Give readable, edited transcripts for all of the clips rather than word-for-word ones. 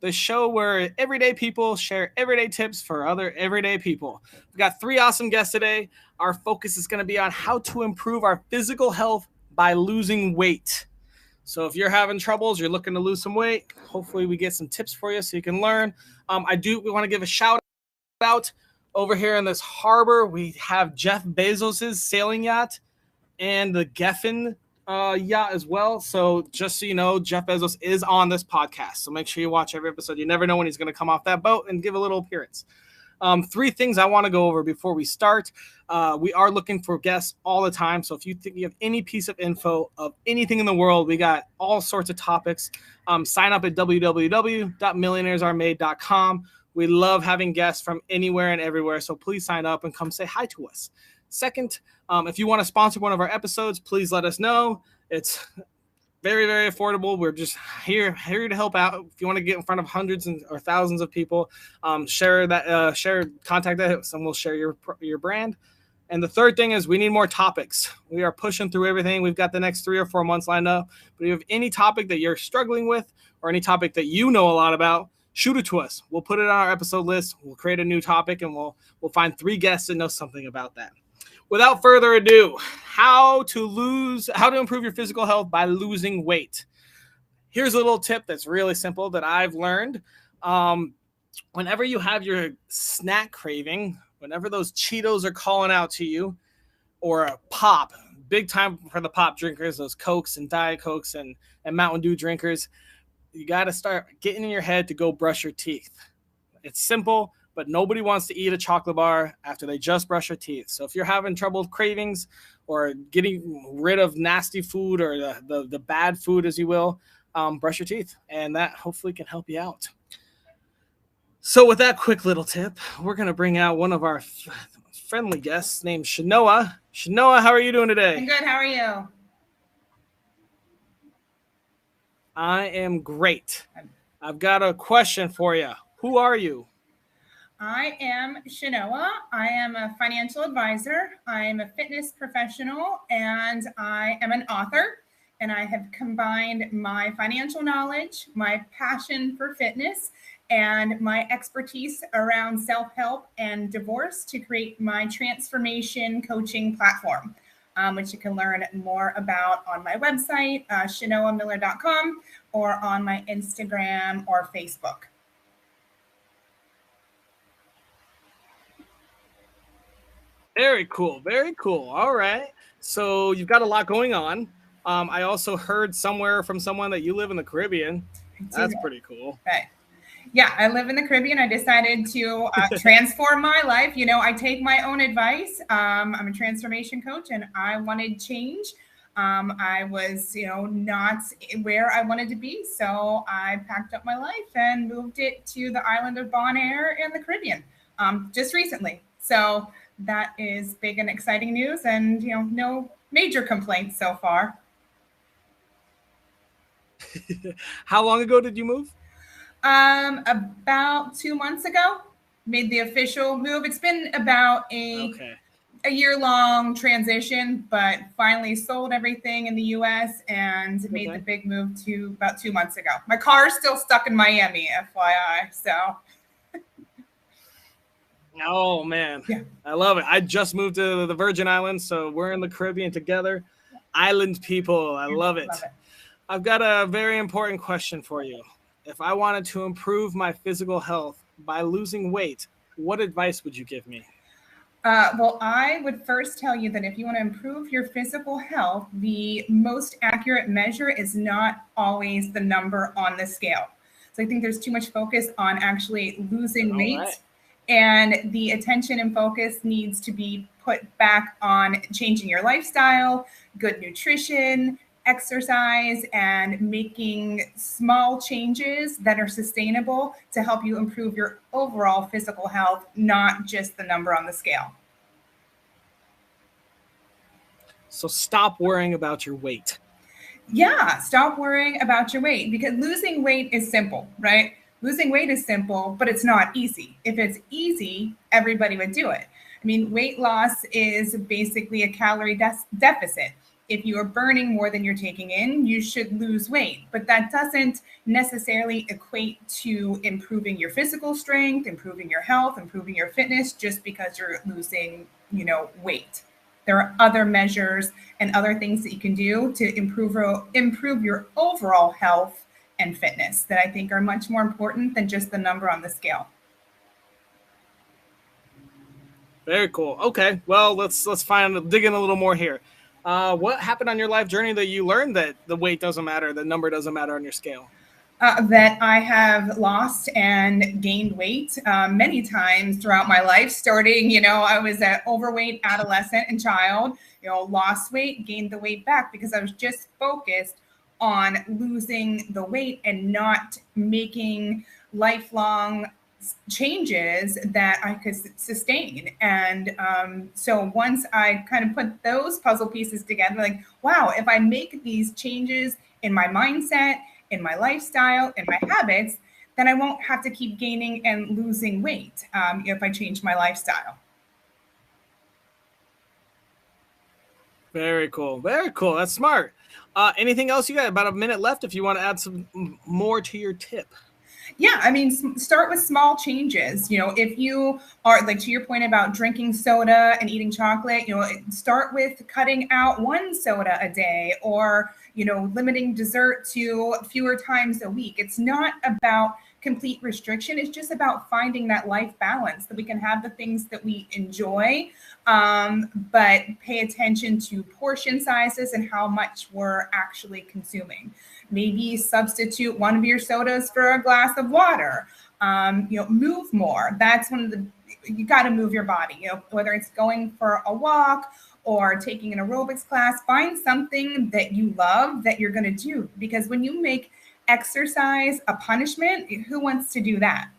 the show where everyday people share everyday tips for other everyday people. We've got 3 awesome guests today. Our focus is going to be on how to improve our physical health by losing weight. So if you're having troubles, you're looking to lose some weight, hopefully we get some tips for you so you can learn. We want to give a shout out over here in this harbor. We have Jeff Bezos' sailing yacht and the Geffen yacht as well. So just so you know, Jeff Bezos is on this podcast. So make sure you watch every episode. You never know when he's going to come off that boat and give a little appearance. 3 things I want to go over before we start. We are looking for guests all the time. So if you think you have any piece of info of anything in the world, we got all sorts of topics. Sign up at www.millionairesaremade.com. We love having guests from anywhere and everywhere. So please sign up and come say hi to us. Second, if you want to sponsor one of our episodes, please let us know. It's very, very affordable. We're just here to help out. If you want to get in front of hundreds or thousands of people, contact us, and we'll share your brand. And the third thing is we need more topics. We are pushing through everything. We've got the next 3 or 4 months lined up. But if you have any topic that you're struggling with or any topic that you know a lot about, shoot it to us. We'll put it on our episode list. We'll create a new topic, and we'll find 3 guests that know something about that. Without further ado, how to improve your physical health by losing weight. Here's a little tip that's really simple that I've learned. Whenever you have your snack craving, whenever those Cheetos are calling out to you, or a pop, big time for the pop drinkers, those Cokes and Diet Cokes and Mountain Dew drinkers, you got to start getting in your head to go brush your teeth. It's simple, but nobody wants to eat a chocolate bar after they just brush their teeth. So if you're having trouble with cravings or getting rid of nasty food or the bad food, as you will, brush your teeth, and that hopefully can help you out. So with that quick little tip, we're going to bring out one of our friendly guests named Shanoa. Shanoa, how are you doing today? I'm good. How are you? I am great. I've got a question for you. Who are you? I am Shanoa. I am a financial advisor. I am a fitness professional, and I am an author. And I have combined my financial knowledge, my passion for fitness, and my expertise around self-help and divorce to create my transformation coaching platform, which you can learn more about on my website, shanoamiller.com, or on my Instagram or Facebook. Very cool. Very cool. All right. So you've got a lot going on. I also heard somewhere from someone that you live in the Caribbean. That's pretty cool. Right. Yeah, I live in the Caribbean. I decided to transform my life. You know, I take my own advice. I'm a transformation coach, and I wanted change. I was, not where I wanted to be. So I packed up my life and moved it to the island of Bonaire in the Caribbean just recently. So that is big and exciting news, and, no major complaints so far. How long ago did you move? About 2 months ago, made the official move. It's been about a year-long transition, but finally sold everything in the U.S. and made the big move to about 2 months ago. My car is still stuck in Miami, FYI. So. Oh, man. Yeah. I love it. I just moved to the Virgin Islands, so we're in the Caribbean together. Island people. I love it. I've got a very important question for you. If I wanted to improve my physical health by losing weight, what advice would you give me? Well, I would first tell you that if you want to improve your physical health, the most accurate measure is not always the number on the scale. So I think there's too much focus on actually losing weight. Right. And the attention and focus needs to be put back on changing your lifestyle, good nutrition, exercise, and making small changes that are sustainable to help you improve your overall physical health, not just the number on the scale. So stop worrying about your weight. Yeah, stop worrying about your weight, because losing weight is simple, right? Losing weight is simple, but it's not easy. If it's easy, everybody would do it. I mean, weight loss is basically a calorie deficit. if you are burning more than you're taking in, you should lose weight. But that doesn't necessarily equate to improving your physical strength, improving your health, improving your fitness just because you're losing, weight. There are other measures and other things that you can do to improve your overall health and fitness that I think are much more important than just the number on the scale. Very cool. Okay, well, let's dig in a little more here. What happened on your life journey that you learned that the weight doesn't matter, the number doesn't matter on your scale? That I have lost and gained weight many times throughout my life. Starting, I was an overweight adolescent and child. Lost weight, gained the weight back because I was just focused on losing the weight and not making lifelong changes that I could sustain. And so once I kind of put those puzzle pieces together, like, wow, if I make these changes in my mindset, in my lifestyle, in my habits, then I won't have to keep gaining and losing weight if I change my lifestyle. Very cool. Very cool. That's smart. Anything else? You got about a minute left if you want to add some more to your tip. Yeah, I mean, start with small changes. If you are, like, to your point about drinking soda and eating chocolate, start with cutting out one soda a day, or limiting dessert to fewer times a week. It's not about complete restriction. It's just about finding that life balance, that we can have the things that we enjoy, but pay attention to portion sizes and how much we're actually consuming. Maybe substitute one of your sodas for a glass of water. Move more. That's you got to move your body, whether it's going for a walk or taking an aerobics class. Find something that you love that you're going to do, because when you make exercise a punishment, who wants to do that?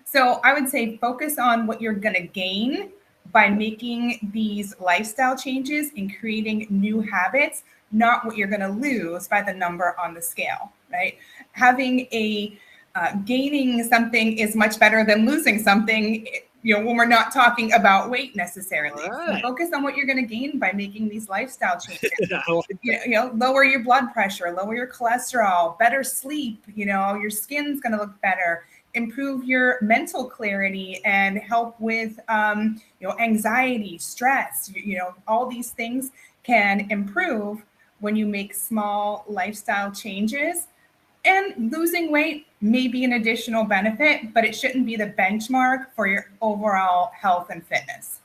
So I would say focus on what you're going to gain by making these lifestyle changes and creating new habits, not what you're going to lose by the number on the scale, right? Gaining something is much better than losing something, when we're not talking about weight necessarily. Right. So focus on what you're going to gain by making these lifestyle changes. Lower your blood pressure, lower your cholesterol, better sleep, your skin's going to look better, improve your mental clarity, and help with anxiety, stress. All these things can improve when you make small lifestyle changes. And losing weight may be an additional benefit, but it shouldn't be the benchmark for your overall health and fitness.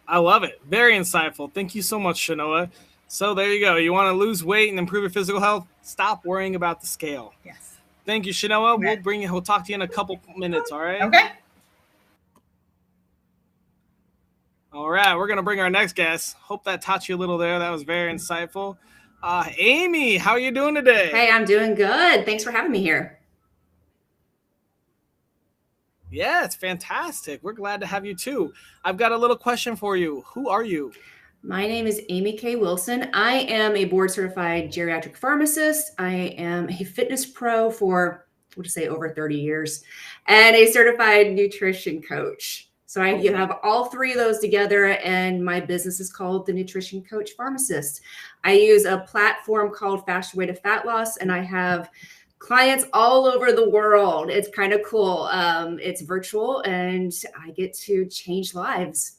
I love it. Very insightful. Thank you so much, Shanoa. So there you go. You want to lose weight and improve your physical health? Stop worrying about the scale. Yes. Thank you, Shanoa. Okay. We'll talk to you in a couple minutes, all right? Okay. All right, we're going to bring our next guest. Hope that taught you a little there. That was very insightful. Amy, how are you doing today? Hey, I'm doing good. Thanks for having me here. Yeah, it's fantastic. We're glad to have you too. I've got a little question for you. Who are you? My name is Amy K. Wilson. I am a board certified geriatric pharmacist. I am a fitness pro for, over 30 years, and a certified nutrition coach. So you have all three of those together, and my business is called the Nutrition Coach Pharmacist. I use a platform called Faster Way to Fat Loss, and I have clients all over the world. It's kind of cool. It's virtual, and I get to change lives.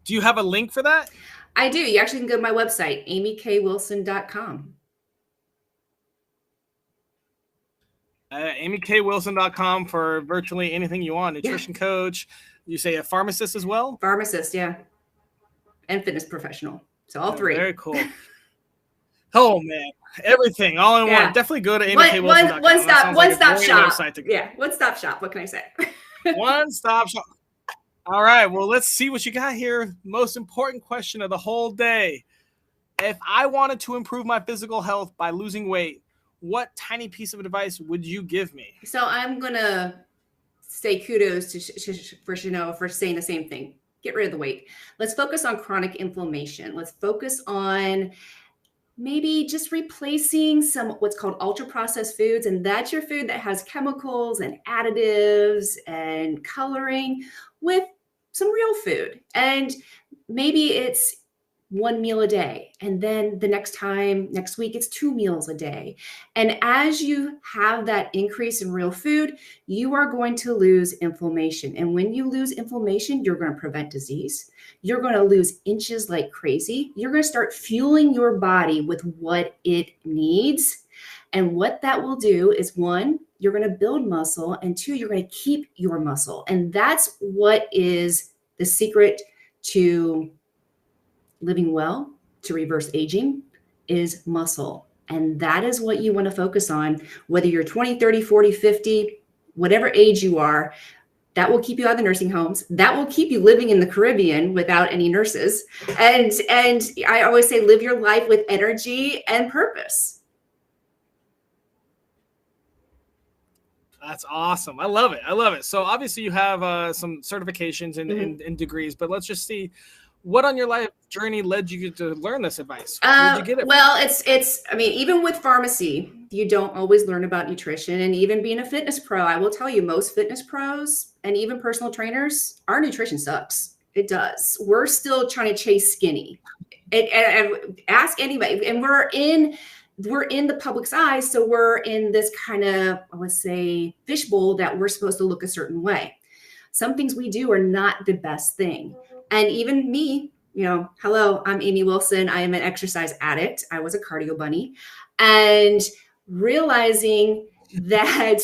Do you have a link for that? I do. You actually can go to my website, amykwilson.com. amykwilson.com for virtually anything you want. Nutrition coach. You say a pharmacist as well? Pharmacist, yeah. And fitness professional. So all three. Very cool. Oh, man. Everything all in one. Definitely go to amykwilson.com. One stop shop. Yeah, one stop shop. What can I say? One stop shop. All right. Well, let's see what you got here. Most important question of the whole day. If I wanted to improve my physical health by losing weight, what tiny piece of advice would you give me? So I'm going to say kudos to Shanoa for saying the same thing. Get rid of the weight. Let's focus on chronic inflammation. Let's focus on maybe just replacing some what's called ultra processed foods. And that's your food that has chemicals and additives and coloring with some real food. And maybe it's one meal a day. And then the next week, it's 2 meals a day. And as you have that increase in real food, you are going to lose inflammation. And when you lose inflammation, you're going to prevent disease. You're going to lose inches like crazy. You're going to start fueling your body with what it needs. And what that will do is, one, you're going to build muscle, and two, you're going to keep your muscle. And that's what is the secret to living well, to reverse aging, is muscle. And that is what you want to focus on, whether you're 20, 30, 40, 50, whatever age you are. That will keep you out of the nursing homes. That will keep you living in the Caribbean without any nurses. And I always say, live your life with energy and purpose. That's awesome. I love it. I love it. So obviously you have some certifications and degrees, but let's just see what on your life journey led you to learn this advice. Where did you get it well, it's, I mean, even with pharmacy, you don't always learn about nutrition. And even being a fitness pro, I will tell you, most fitness pros and even personal trainers, our nutrition sucks. It does. We're still trying to chase skinny. And ask anybody. And we're in the public's eyes. So we're in this kind of, I would say, fishbowl that we're supposed to look a certain way. Some things we do are not the best thing. And even me, hello, I'm Amy Wilson. I am an exercise addict. I was a cardio bunny. And realizing that,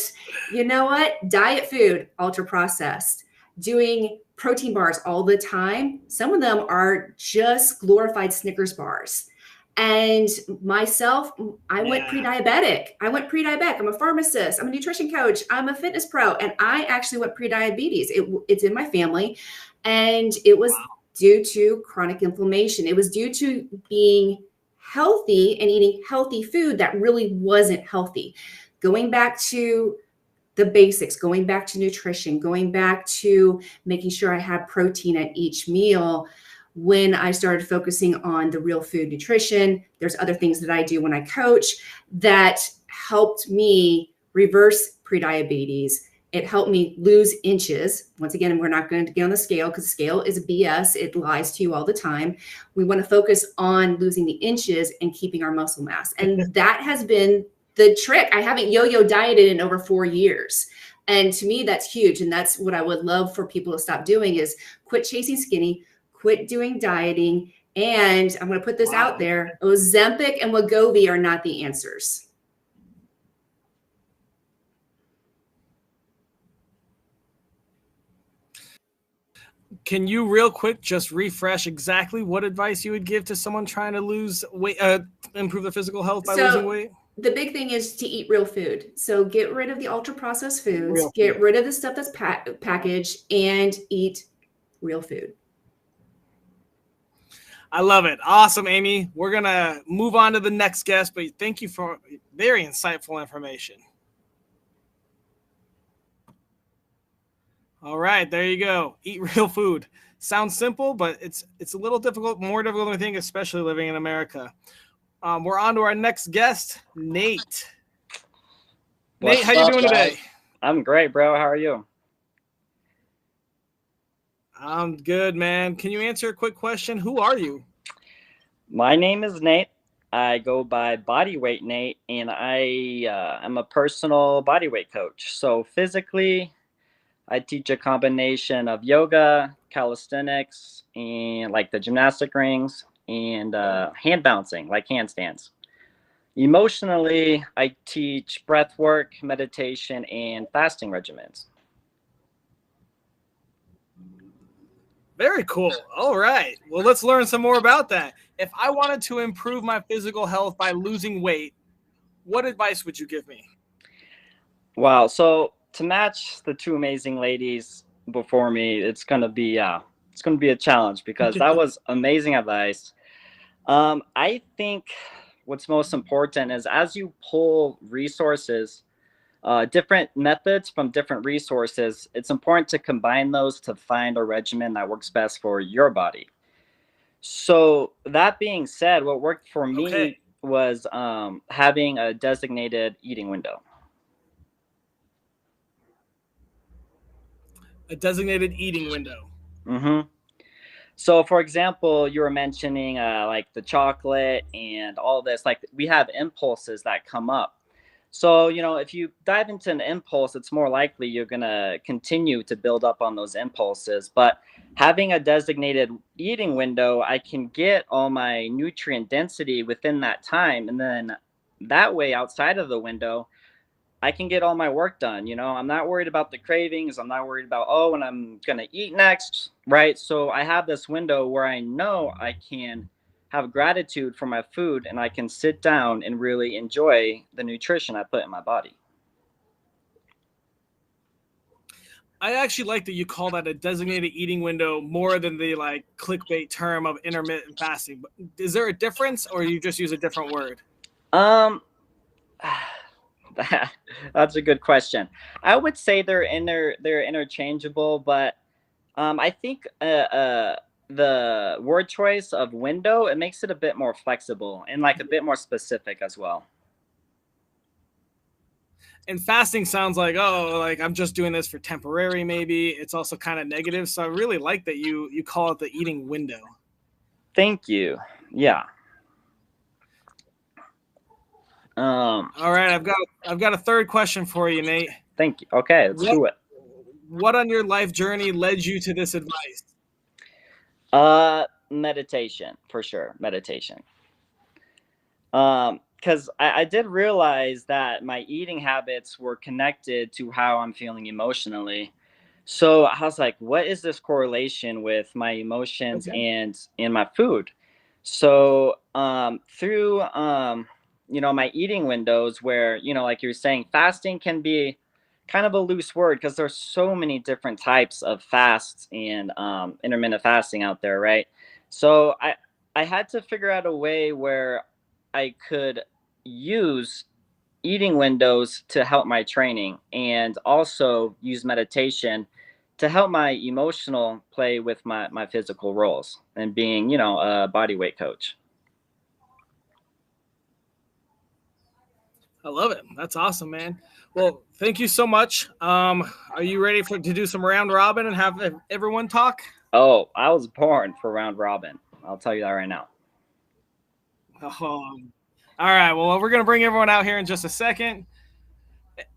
you know what, diet food, ultra processed, doing protein bars all the time. Some of them are just glorified Snickers bars. And myself, I went pre-diabetic. I'm a pharmacist. I'm a nutrition coach. I'm a fitness pro. And I actually went pre-diabetes. It's in my family. And it was due to chronic inflammation. It was due to being healthy and eating healthy food that really wasn't healthy. Going back to the basics, going back to nutrition, going back to making sure I had protein at each meal. When I started focusing on the real food nutrition, there's other things that I do when I coach that helped me reverse prediabetes. It helped me lose inches. Once again, we're not going to get on the scale because scale is BS. It lies to you all the time. We want to focus on losing the inches and keeping our muscle mass. And that has been the trick. I haven't yo-yo dieted in over 4 years. And to me, that's huge. And that's what I would love for people to stop doing is quit chasing skinny, quit doing dieting. And I'm going to put this out there. Ozempic and Wegovy are not the answers. Can you real quick just refresh exactly what advice you would give to someone trying to lose weight, improve their physical health by losing weight? The big thing is to eat real food. So get rid of the ultra processed foods, get rid of the stuff that's packaged, and eat real food. I love it. Awesome, Amy. We're going to move on to the next guest, but thank you for very insightful information. All right, there you go. Eat real food. Sounds simple, but it's a little difficult, more difficult than I think, especially living in America. We're on to our next guest, Nate. Nate, how you doing today? I'm great, bro. How are you? I'm good, man. Can you answer a quick question? Who are you? My name is Nate. I go by Bodyweight Nate, and I am a personal bodyweight coach. So physically, I teach a combination of yoga, calisthenics, and like the gymnastic rings, and hand bouncing, like handstands. Emotionally, I teach breath work, meditation, and fasting regimens. Very cool. All right. Well, let's learn some more about that. If I wanted to improve my physical health by losing weight, what advice would you give me? Wow. So to match the two amazing ladies before me, it's gonna be a challenge because that was amazing advice. I think what's most important is as you pull resources, different methods from different resources, it's important to combine those to find a regimen that works best for your body. So that being said, what worked for me was having a designated eating window. A designated eating window. Mm-hmm. So, for example, you were mentioning like the chocolate and all this. Like we have impulses that come up. So, if you dive into an impulse, it's more likely you're gonna continue to build up on those impulses. But having a designated eating window, I can get all my nutrient density within that time, and then that way, outside of the window, I can get all my work done. I'm not worried about the cravings. I'm not worried about, oh, when I'm going to eat next, right? So I have this window where I know I can have gratitude for my food and I can sit down and really enjoy the nutrition I put in my body. I actually like that you call that a designated eating window more than the like clickbait term of intermittent fasting. But is there a difference, or you just use a different word? Um, that's a good question. I would say they're interchangeable, but I think the word choice of window, it makes it a bit more flexible and like a bit more specific as well. And fasting sounds like, oh, like I'm just doing this for temporary. Maybe it's also kind of negative. So I really like that you call it the eating window. Thank you. Yeah. All right, I've got a third question for you, Nate. Thank you. Okay, let's do it. What on your life journey led you to this advice? Meditation for sure. Meditation. Because I did realize that my eating habits were connected to how I'm feeling emotionally. So I was like, what is this correlation with my emotions Okay. and my food? So through my eating windows where, like you're saying, fasting can be kind of a loose word because there's so many different types of fasts and intermittent fasting out there, right? So I had to figure out a way where I could use eating windows to help my training and also use meditation to help my emotional play with my physical roles and being, a body weight coach. I love it. That's awesome, man. Well, thank you so much. Are you ready to do some round robin and have everyone talk? Oh, I was born for round robin. I'll tell you that right now. All right. Well, we're gonna bring everyone out here in just a second.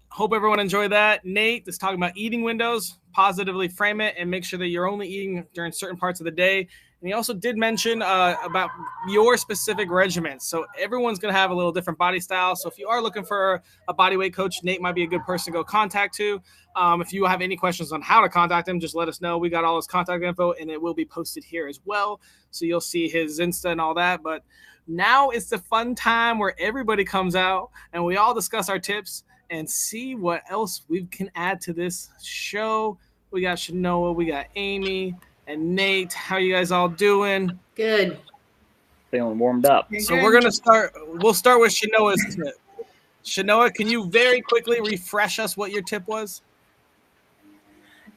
Hope everyone enjoyed that. Nate is talking about eating windows. Positively frame it and make sure that you're only eating during certain parts of the day. And he also did mention about your specific regimens. So everyone's going to have a little different body style. So if you are looking for a body weight coach, Nate might be a good person to go contact to. If you have any questions on how to contact him, just let us know. We got all his contact info and it will be posted here as well. So you'll see his Insta and all that. But now it's the fun time where everybody comes out and we all discuss our tips and see what else we can add to this show. We got Shanoa, we got Amy, and Nate. How you guys all doing? Good. Feeling warmed up. So we're gonna start. We'll start with Shanoa's tip. Shanoa, can you very quickly refresh us what your tip was?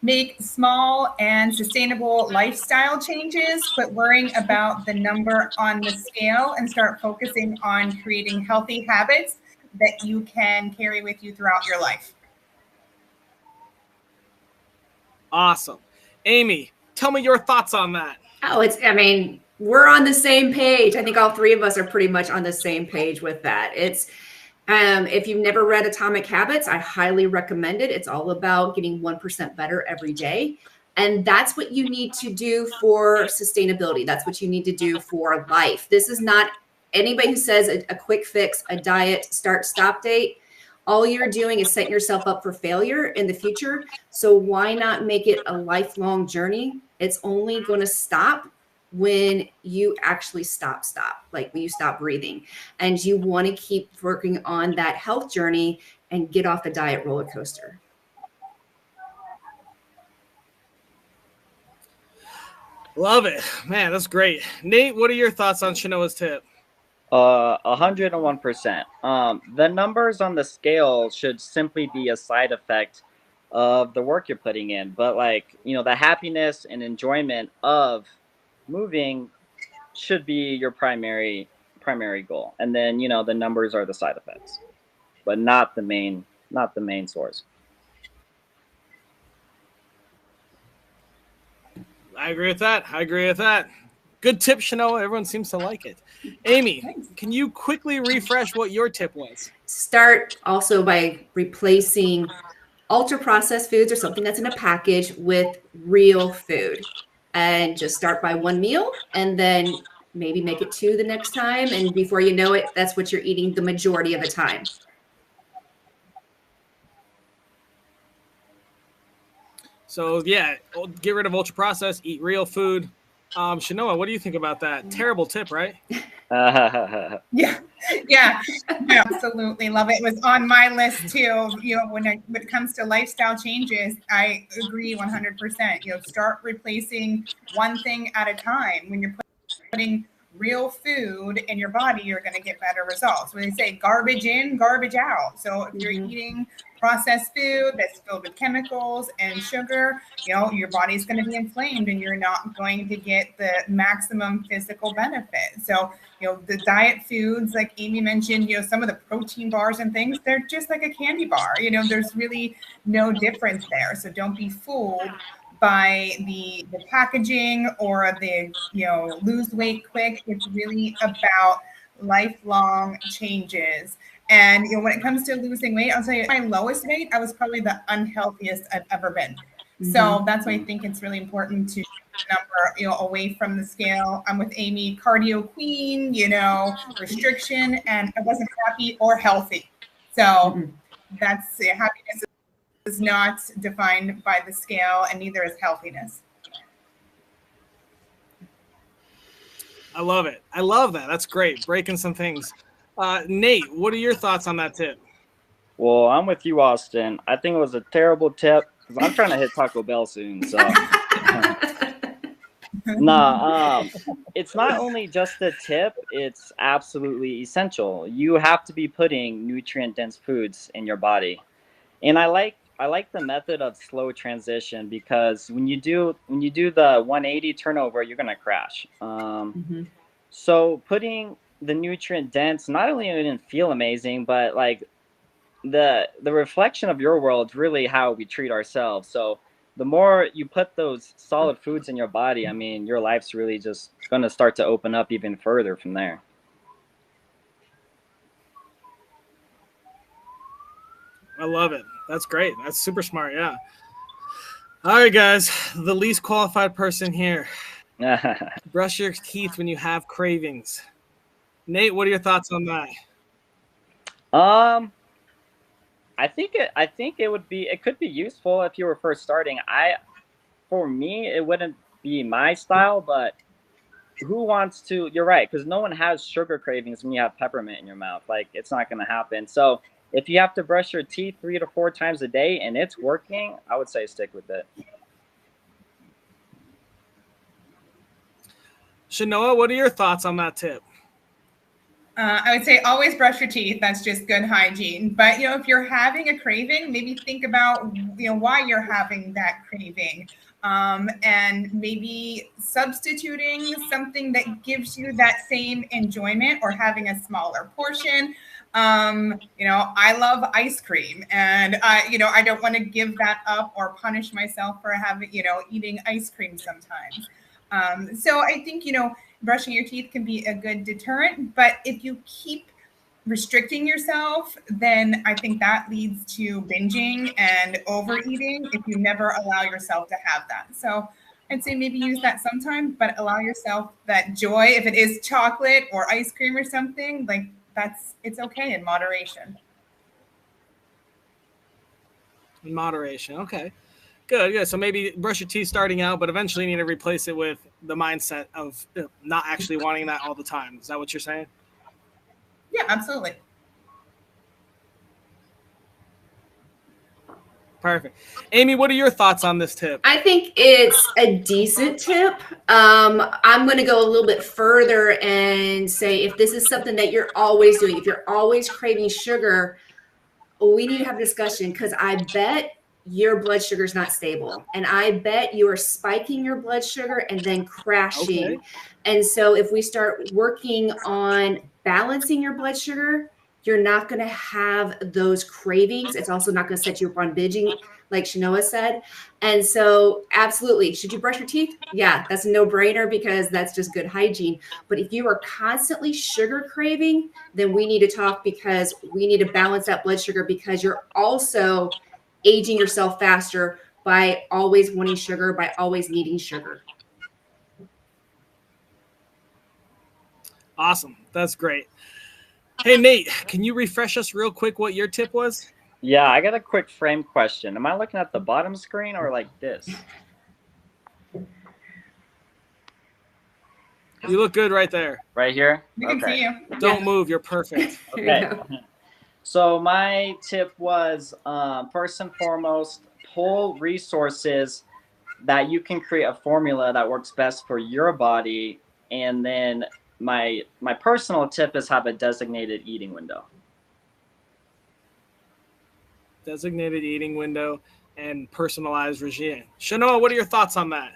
Make small and sustainable lifestyle changes, quit worrying about the number on the scale and start focusing on creating healthy habits that you can carry with you throughout your life. Awesome. Amy, tell me your thoughts on that. Oh, we're on the same page. I think all three of us are pretty much on the same page with that. It's if you've never read Atomic Habits, I highly recommend it. It's all about getting 1% better every day. And that's what you need to do for sustainability. That's what you need to do for life. This is not anybody who says a quick fix, a diet, start, stop date. All you're doing is setting yourself up for failure in the future. So why not make it a lifelong journey? It's only going to stop when you actually stop, like when you stop breathing, and you want to keep working on that health journey and get off the diet roller coaster. Love it, man. That's great. Nate, what are your thoughts on Shanoa's tip? 101%. The numbers on the scale should simply be a side effect of the work you're putting in, but the happiness and enjoyment of moving should be your primary goal, and then the numbers are the side effects, but not the main source. I agree with that. I agree with that. Good tip, Shanoa. Everyone seems to like it. Amy, can you quickly refresh what your tip was? Start also by replacing ultra processed foods or something that's in a package with real food. And just start by one meal and then maybe make it two the next time. And before you know it, that's what you're eating the majority of the time. So yeah, get rid of ultra processed, eat real food. Shanoa, what do you think about that? Terrible tip, right? Yeah, yeah, absolutely love it. It was on my list too. When it comes to lifestyle changes, I agree 100%. Start replacing one thing at a time. When you're putting real food in your body, you're going to get better results. When they say garbage in, garbage out. So if you're eating processed food that's filled with chemicals and sugar, your body's going to be inflamed and you're not going to get the maximum physical benefit. So, the diet foods, like Amy mentioned, some of the protein bars and things, they're just like a candy bar. There's really no difference there. So don't be fooled by the packaging or the lose weight quick. It's really about lifelong changes. And when it comes to losing weight, I'll tell you, my lowest weight, I was probably the unhealthiest I've ever been. So that's why I think it's really important to number away from the scale. I'm with Amy, cardio queen, restriction, and I wasn't happy or healthy. So that's happiness is not defined by the scale, and neither is healthiness. I love it. I love that. That's great. Breaking some things. Nate, what are your thoughts on that tip? Well, I'm with you, Austin. I think it was a terrible tip because I'm trying to hit Taco Bell soon. So, it's not only just a tip, it's absolutely essential. You have to be putting nutrient-dense foods in your body. And I like the method of slow transition because when you do the 180 turnover, you're gonna crash. So putting the nutrient dense, not only going to feel amazing, but like the reflection of your world is really how we treat ourselves. So the more you put those solid foods in your body, I mean, your life's really just going to start to open up even further from there. I love it. That's great. That's super smart. Yeah. All right, guys. The least qualified person here. Brush your teeth when you have cravings. Nate, what are your thoughts on that? I think it could be useful if you were first starting. For me, it wouldn't be my style, but who wants to? You're right, because no one has sugar cravings when you have peppermint in your mouth. Like, it's not going to happen. So if you have to brush your teeth 3 to 4 times a day and it's working, I would say stick with it. Shanoa, what are your thoughts on that tip? I would say always brush your teeth. That's just good hygiene. But, if you're having a craving, maybe think about, why you're having that craving. And maybe substituting something that gives you that same enjoyment or having a smaller portion. I love ice cream and I don't want to give that up or punish myself for having, eating ice cream sometimes. So I think, brushing your teeth can be a good deterrent, but if you keep restricting yourself, then I think that leads to binging and overeating if you never allow yourself to have that. So I'd say maybe use that sometime, but allow yourself that joy. If it is chocolate or ice cream or something, like it's okay in moderation. In moderation. Okay. Good. So maybe brush your teeth starting out, but eventually you need to replace it with the mindset of not actually wanting that all the time. Is that what you're saying? Yeah, absolutely. Perfect. Amy, what are your thoughts on this tip? I think it's a decent tip. I'm going to go a little bit further and say if this is something that you're always doing, if you're always craving sugar, we need to have a discussion because I bet your blood sugar is not stable. And I bet you are spiking your blood sugar and then crashing. Okay. And so if we start working on balancing your blood sugar, you're not going to have those cravings. It's also not going to set you up on binging, like Shanoa said. And so absolutely, should you brush your teeth? Yeah, that's a no-brainer because that's just good hygiene. But if you are constantly sugar craving, then we need to talk, because we need to balance that blood sugar, because you're also aging yourself faster by always wanting sugar, by always needing sugar. Awesome. That's great. Hey, Nate, can you refresh us real quick what your tip was? Yeah, I got a quick frame question. Am I looking at the bottom screen or like this? You look good right there. Right here? We can see you. Don't move. You're perfect. Okay. So my tip was, first and foremost, pull resources that you can create a formula that works best for your body. And then my personal tip is have a designated eating window. Designated eating window and personalized regime. Shanoa, what are your thoughts on that?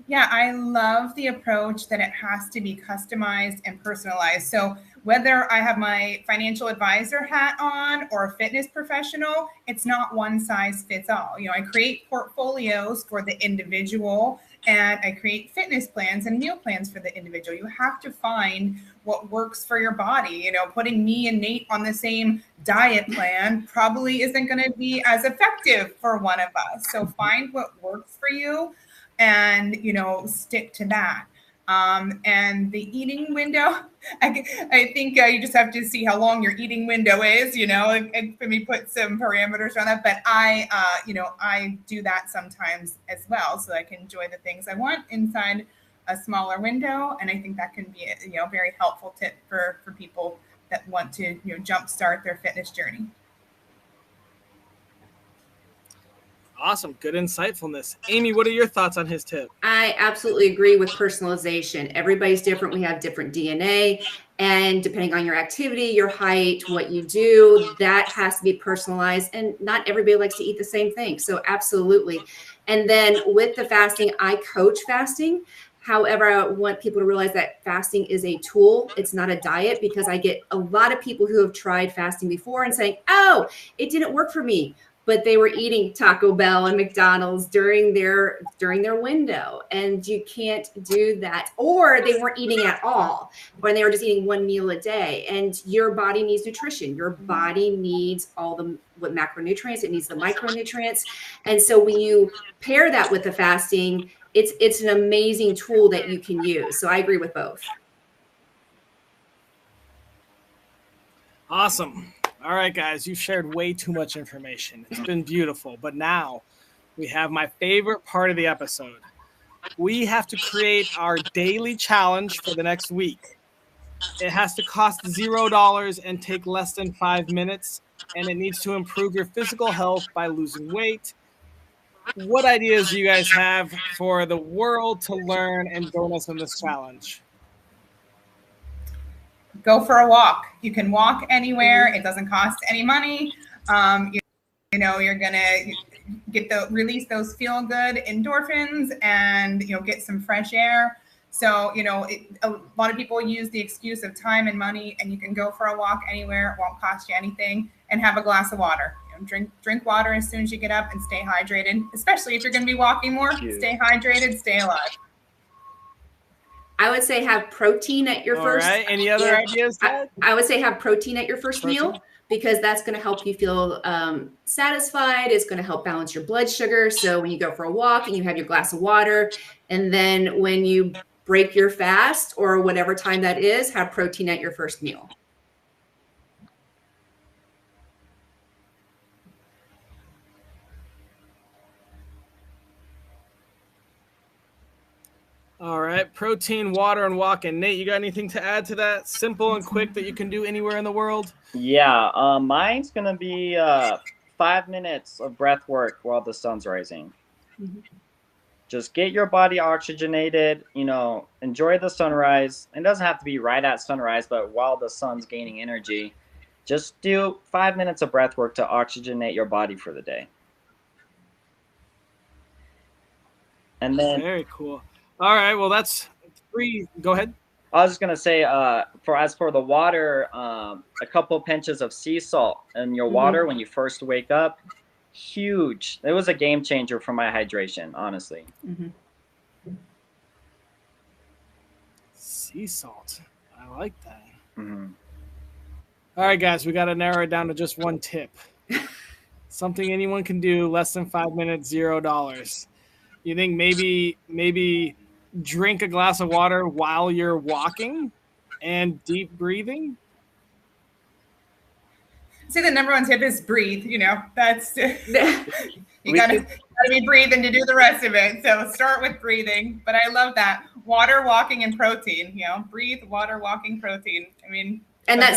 Yeah, I love the approach that it has to be customized and personalized. So whether I have my financial advisor hat on or a fitness professional, it's not one size fits all. You know, I create portfolios for the individual, and I create fitness plans and meal plans for the individual. You have to find what works for your body. You know, putting me and Nate on the same diet plan probably isn't going to be as effective for one of us. So find what works for you and, you know, stick to that. And the eating window, I think you just have to see how long your eating window is, you know, and maybe put some parameters on that. But you know, I do that sometimes as well, so I can enjoy the things I want inside a smaller window. And I think that can be a, you know, very helpful tip for people that want to, you know, jumpstart their fitness journey. Awesome. Good insightfulness. Amy, what are your thoughts on his tip? I absolutely agree with personalization. Everybody's different. We have different DNA. And depending on your activity, your height, what you do, that has to be personalized. And not everybody likes to eat the same thing. So absolutely. And then with the fasting, I coach fasting. However, I want people to realize that fasting is a tool. It's not a diet, because I get a lot of people who have tried fasting before and saying, oh, it didn't work for me. But they were eating Taco Bell and McDonald's during their window, and you can't do that. Or they weren't eating at all, or they were just eating one meal a day. And your body needs nutrition. Your body needs all the macronutrients. It needs the micronutrients. And so when you pair that with the fasting, it's an amazing tool that you can use. So I agree with both. Awesome. All right, guys, you've shared way too much information. It's been beautiful. But now we have my favorite part of the episode. We have to create our daily challenge for the next week. It has to cost $0 and take less than 5 minutes, and it needs to improve your physical health by losing weight. What ideas do you guys have for the world to learn and join us in this challenge? Go for a walk. You can walk anywhere. It doesn't cost any money. You know, you're gonna release those feel good endorphins, and, you know, get some fresh air. So, you know, a lot of people use the excuse of time and money, and you can go for a walk anywhere. It won't cost you anything, and have a glass of water. You know, drink water as soon as you get up, and stay hydrated. Especially if you're going to be walking more. Stay hydrated. Stay alive. I would say have protein at your first. All right. Any other ideas? I would say have protein at your first meal, because that's going to help you feel satisfied. It's going to help balance your blood sugar. So when you go for a walk and you have your glass of water, and then when you break your fast or whatever time that is, have protein at your first meal. All right. Protein, water, and walking. Nate, you got anything to add to that? Simple and quick that you can do anywhere in the world? Yeah. Mine's going to be 5 minutes of breath work while the sun's rising. Mm-hmm. Just get your body oxygenated, you know, enjoy the sunrise. It doesn't have to be right at sunrise, but while the sun's gaining energy, just do 5 minutes of breath work to oxygenate your body for the day. And then very cool. All right, well, that's 3. Go ahead. I was just gonna say, for the water, a couple pinches of sea salt in your water when you first wake up, huge. It was a game changer for my hydration, honestly. Sea salt. I like that. Mm-hmm. All right, guys, we got to narrow it down to just one tip. Something anyone can do, less than 5 minutes, $0. You think maybe drink a glass of water while you're walking and deep breathing? Say the number one tip is breathe. You know, that's you gotta be breathing to do the rest of it. So start with breathing. But I love that water, walking, and protein. You know, breathe, water, walking, protein. I mean, and that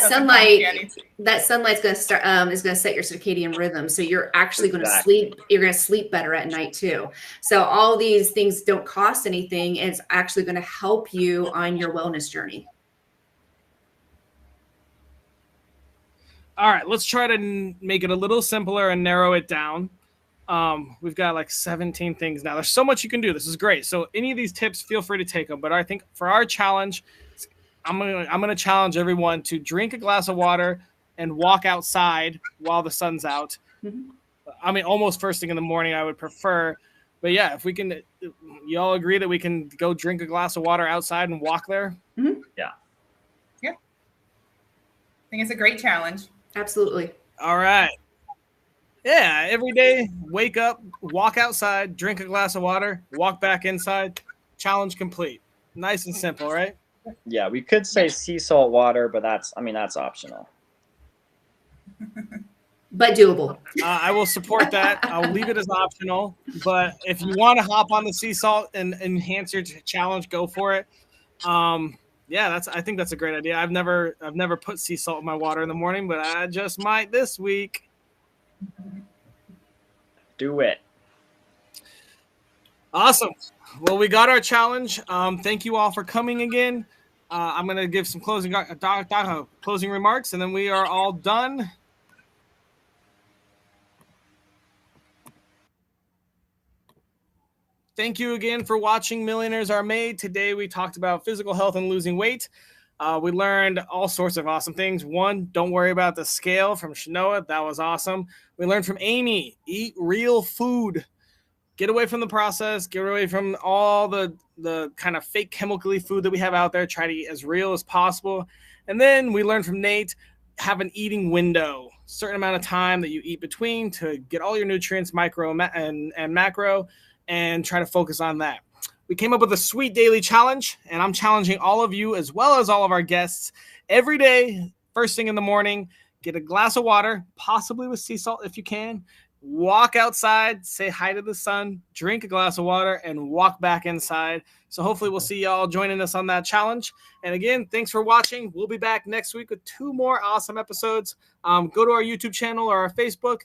sunlight's going to start is going to set your circadian rhythm, so you're actually going to sleep. You're going to sleep better at night too. So all these things don't cost anything. It's actually going to help you on your wellness journey. All right, let's try to make it a little simpler and narrow it down. We've got like 17 things now. There's so much you can do. This is great. So any of these tips, feel free to take them. But I think for our challenge, I'm gonna challenge everyone to drink a glass of water and walk outside while the sun's out. I mean, almost first thing in the morning, I would prefer. But yeah, if we can, you all agree that we can go drink a glass of water outside and walk there? Yeah. I think it's a great challenge. Absolutely. All right. Yeah, every day, wake up, walk outside, drink a glass of water, walk back inside. Challenge complete. Nice and simple, right? Yeah, we could say sea salt water, but that's optional. But doable. I will support that. I'll leave it as optional. But if you want to hop on the sea salt and enhance your challenge, go for it. Yeah, I think that's a great idea. I've never put sea salt in my water in the morning, but I just might this week. Do it. Awesome. Well, we got our challenge. Thank you all for coming again. I'm going to give some closing remarks, and then we are all done. Thank you again for watching Millionaires Are Made. Today we talked about physical health and losing weight. We learned all sorts of awesome things. One, don't worry about the scale from Shanoa. That was awesome. We learned from Amy, eat real food. Get away from the process. Get away from all the kind of fake chemically food that we have out there. Try to eat as real as possible. And then we learned from Nate, have an eating window, certain amount of time that you eat between to get all your nutrients, micro and macro, and try to focus on that. We came up with a sweet daily challenge, and I'm challenging all of you as well as all of our guests every day, first thing in the morning, get a glass of water, possibly with sea salt if you can, walk outside, say hi to the sun, drink a glass of water, and walk back inside. So hopefully we'll see y'all joining us on that challenge. And again, thanks for watching. We'll be back next week with 2 more awesome episodes. Go to our YouTube channel or our Facebook.